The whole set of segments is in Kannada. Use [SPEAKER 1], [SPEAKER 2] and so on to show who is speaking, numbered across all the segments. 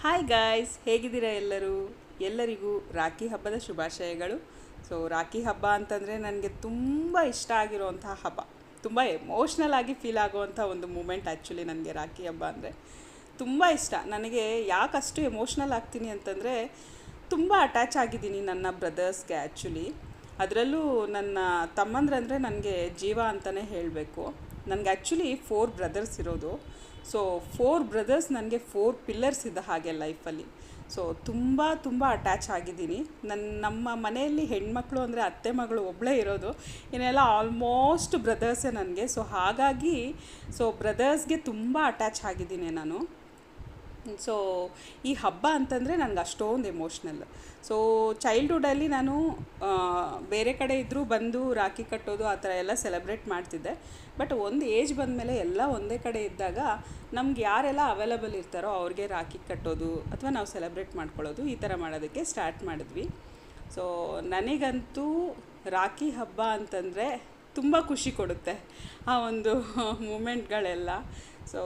[SPEAKER 1] ಹಾಯ್ ಗಾಯ್ಸ್, ಹೇಗಿದ್ದೀರಾ ಎಲ್ಲರಿಗೂ ರಾಖಿ ಹಬ್ಬದ ಶುಭಾಶಯಗಳು. ಸೊ ರಾಖಿ ಹಬ್ಬ ಅಂತಂದರೆ ನನಗೆ ತುಂಬ ಇಷ್ಟ ಆಗಿರುವಂತಹ ಹಬ್ಬ, ತುಂಬ ಎಮೋಷ್ನಲ್ ಆಗಿ ಫೀಲ್ ಆಗುವಂಥ ಒಂದು ಮೂಮೆಂಟ್. ಆ್ಯಕ್ಚುಲಿ ನನಗೆ ರಾಖಿ ಹಬ್ಬ ಅಂದರೆ ತುಂಬ ಇಷ್ಟ. ನನಗೆ ಯಾಕಷ್ಟು ಎಮೋಷ್ನಲ್ ಆಗ್ತೀನಿ ಅಂತಂದರೆ, ತುಂಬ ಅಟ್ಯಾಚ್ ಆಗಿದ್ದೀನಿ ನನ್ನ ಬ್ರದರ್ಸ್ಗೆ. ಆ್ಯಕ್ಚುಲಿ ಅದರಲ್ಲೂ ನನ್ನ ತಮ್ಮಂದ್ರಂದರೆ ನನಗೆ ಜೀವ ಅಂತಲೇ ಹೇಳಬೇಕು. ನನಗೆ ಆ್ಯಕ್ಚುಲಿ 4 ಬ್ರದರ್ಸ್ ಇರೋದು. ಸೊ 4 ಬ್ರದರ್ಸ್ ನನಗೆ 4 ಪಿಲ್ಲರ್ಸ್ ಇದ್ದ ಹಾಗೆ ಲೈಫಲ್ಲಿ. ಸೊ ತುಂಬ ಅಟ್ಯಾಚ್ ಆಗಿದ್ದೀನಿ. ನಮ್ಮ ಮನೆಯಲ್ಲಿ ಹೆಣ್ಮಕ್ಳು ಅಂದರೆ ಅತ್ತೆ ಮಗಳು ಒಬ್ಬಳೇ ಇರೋದು, ಇನ್ನೆಲ್ಲ ಆಲ್ಮೋಸ್ಟ್ ಬ್ರದರ್ಸೇ ನನಗೆ. ಸೊ ಹಾಗಾಗಿ ಬ್ರದರ್ಸ್ಗೆ ತುಂಬ ಅಟ್ಯಾಚ್ ಆಗಿದ್ದೀನಿ ನಾನು. ಸೊ ಈ ಹಬ್ಬ ಅಂತಂದರೆ ನನಗೆ ಅಷ್ಟೊಂದು ಎಮೋಷ್ನಲ್. ಸೊ ಚೈಲ್ಡ್ಹುಡ್ಡಲ್ಲಿ ನಾನು ಬೇರೆ ಕಡೆ ಇದ್ದರೂ ಬಂದು ರಾಖಿ ಕಟ್ಟೋದು ಆ ಥರ ಎಲ್ಲ ಸೆಲೆಬ್ರೇಟ್ ಮಾಡ್ತಿದ್ದೆ. ಬಟ್ ಒಂದು ಏಜ್ ಬಂದಮೇಲೆ ಎಲ್ಲ ಒಂದೇ ಕಡೆ ಇದ್ದಾಗ ನಮ್ಗೆ ಯಾರೆಲ್ಲ ಅವೈಲಬಲ್ ಇರ್ತಾರೋ ಅವ್ರಿಗೆ ರಾಖಿ ಕಟ್ಟೋದು ಅಥವಾ ನಾವು ಸೆಲೆಬ್ರೇಟ್ ಮಾಡ್ಕೊಳ್ಳೋದು ಈ ಥರ ಮಾಡೋದಕ್ಕೆ ಸ್ಟಾರ್ಟ್ ಮಾಡಿದ್ವಿ. ಸೊ ನನಗಂತೂ ರಾಖಿ ಹಬ್ಬ ಅಂತಂದರೆ ತುಂಬ ಖುಷಿ ಕೊಡುತ್ತೆ ಆ ಒಂದು ಮೂಮೆಂಟ್ಗಳೆಲ್ಲ. ಸೊ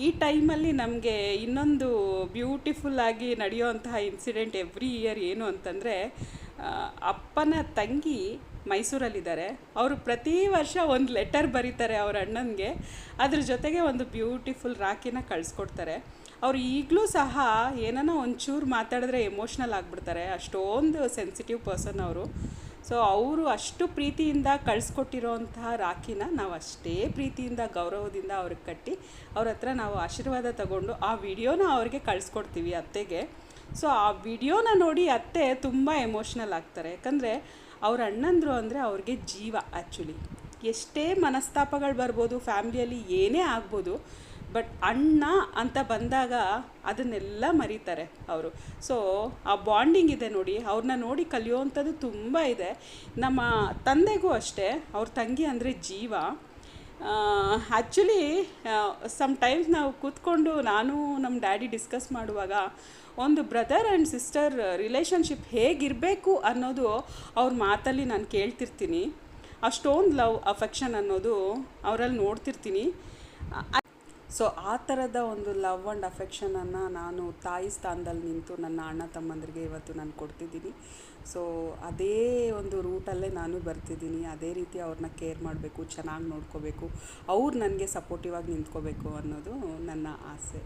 [SPEAKER 1] ಈ ಟೈಮಲ್ಲಿ ನಮಗೆ ಇನ್ನೊಂದು ಬ್ಯೂಟಿಫುಲ್ಲಾಗಿ ನಡೆಯುವಂತಹ ಇನ್ಸಿಡೆಂಟ್ ಎವ್ರಿ ಇಯರ್ ಏನು ಅಂತಂದರೆ, ಅಪ್ಪನ ತಂಗಿ ಮೈಸೂರಲ್ಲಿದ್ದಾರೆ. ಅವರು ಪ್ರತಿ ವರ್ಷ ಒಂದು ಲೆಟರ್ ಬರೀತಾರೆ ಅವ್ರ ಅಣ್ಣನಿಗೆ, ಅದ್ರ ಜೊತೆಗೆ ಒಂದು ಬ್ಯೂಟಿಫುಲ್ ರಾಖಿನ ಕಳಿಸ್ಕೊಡ್ತಾರೆ. ಅವ್ರು ಈಗಲೂ ಸಹ ಏನೋ ಒಂಚೂರು ಮಾತಾಡಿದ್ರೆ ಎಮೋಷ್ನಲ್ ಆಗಿಬಿಡ್ತಾರೆ, ಅಷ್ಟೊಂದು ಸೆನ್ಸಿಟಿವ್ ಪರ್ಸನ್ ಅವರು. ಸೊ ಅವರು ಅಷ್ಟು ಪ್ರೀತಿಯಿಂದ ಕಳಿಸ್ಕೊಟ್ಟಿರೋಂತಹ ರಾಖಿನ ನಾವು ಅಷ್ಟೇ ಪ್ರೀತಿಯಿಂದ ಗೌರವದಿಂದ ಅವ್ರಿಗೆ ಕಟ್ಟಿ ಅವ್ರ ಹತ್ರ ನಾವು ಆಶೀರ್ವಾದ ತಗೊಂಡು ಆ ವಿಡಿಯೋನ ಅವ್ರಿಗೆ ಕಳಿಸ್ಕೊಡ್ತೀವಿ ಅತ್ತೆಗೆ. ಸೊ ಆ ವಿಡಿಯೋನ ನೋಡಿ ಅತ್ತೆ ತುಂಬ ಎಮೋಷ್ನಲ್ ಆಗ್ತಾರೆ. ಯಾಕಂದರೆ ಅವ್ರ ಅಣ್ಣಂದರು ಅಂದರೆ ಅವ್ರಿಗೆ ಜೀವ. ಆ್ಯಕ್ಚುಲಿ ಎಷ್ಟೇ ಮನಸ್ತಾಪಗಳು ಬರ್ಬೋದು, ಫ್ಯಾಮ್ಲಿಯಲ್ಲಿ ಏನೇ ಆಗ್ಬೋದು, ಬಟ್ ಅಣ್ಣ ಅಂತ ಬಂದಾಗ ಅದನ್ನೆಲ್ಲ ಮರೀತಾರೆ ಅವರು. ಸೊ ಆ ಬಾಂಡಿಂಗ್ ಇದೆ ನೋಡಿ, ಅವ್ರನ್ನ ನೋಡಿ ಕಲಿಯುವಂಥದ್ದು ತುಂಬ ಇದೆ. ನಮ್ಮ ತಂದೆಗೂ ಅಷ್ಟೇ ಅವ್ರ ತಂಗಿ ಅಂದರೆ ಜೀವ. ಆ್ಯಕ್ಚುಲಿ ಟೈಮ್ಸ್ ನಾವು ಕೂತ್ಕೊಂಡು ನಾನು ನಮ್ಮ ಡ್ಯಾಡಿ ಡಿಸ್ಕಸ್ ಮಾಡುವಾಗ ಒಂದು ಬ್ರದರ್ ಆ್ಯಂಡ್ ಸಿಸ್ಟರ್ ರಿಲೇಷನ್ಶಿಪ್ ಹೇಗಿರಬೇಕು ಅನ್ನೋದು ಅವ್ರ ಮಾತಲ್ಲಿ ನಾನು ಕೇಳ್ತಿರ್ತೀನಿ. ಅಷ್ಟೊಂದು ಲವ್ ಅಫೆಕ್ಷನ್ ಅನ್ನೋದು ಅವರಲ್ಲಿ ನೋಡ್ತಿರ್ತೀನಿ. ಸೊ ಆ ಥರದ ಒಂದು ಲವ್ ಆ್ಯಂಡ್ ಅಫೆಕ್ಷನನ್ನು ನಾನು ತಾಯಿ ಸ್ಥಾನದಲ್ಲಿ ನಿಂತು ನನ್ನ ಅಣ್ಣ ತಮ್ಮಂದರಿಗೆ ಇವತ್ತು ನಾನು ಕೊಡ್ತಿದ್ದೀನಿ. ಸೊ ಅದೇ ಒಂದು ರೂಟಲ್ಲೇ ನಾನು ಬರ್ತಿದ್ದೀನಿ. ಅದೇ ರೀತಿ ಅವ್ರನ್ನ ಕೇರ್ ಮಾಡಬೇಕು, ಚೆನ್ನಾಗಿ ನೋಡ್ಕೋಬೇಕು, ಅವ್ರು ನನಗೆ ಸಪೋರ್ಟಿವ್ ಆಗಿ ನಿಂತ್ಕೋಬೇಕು ಅನ್ನೋದು ನನ್ನ ಆಸೆ.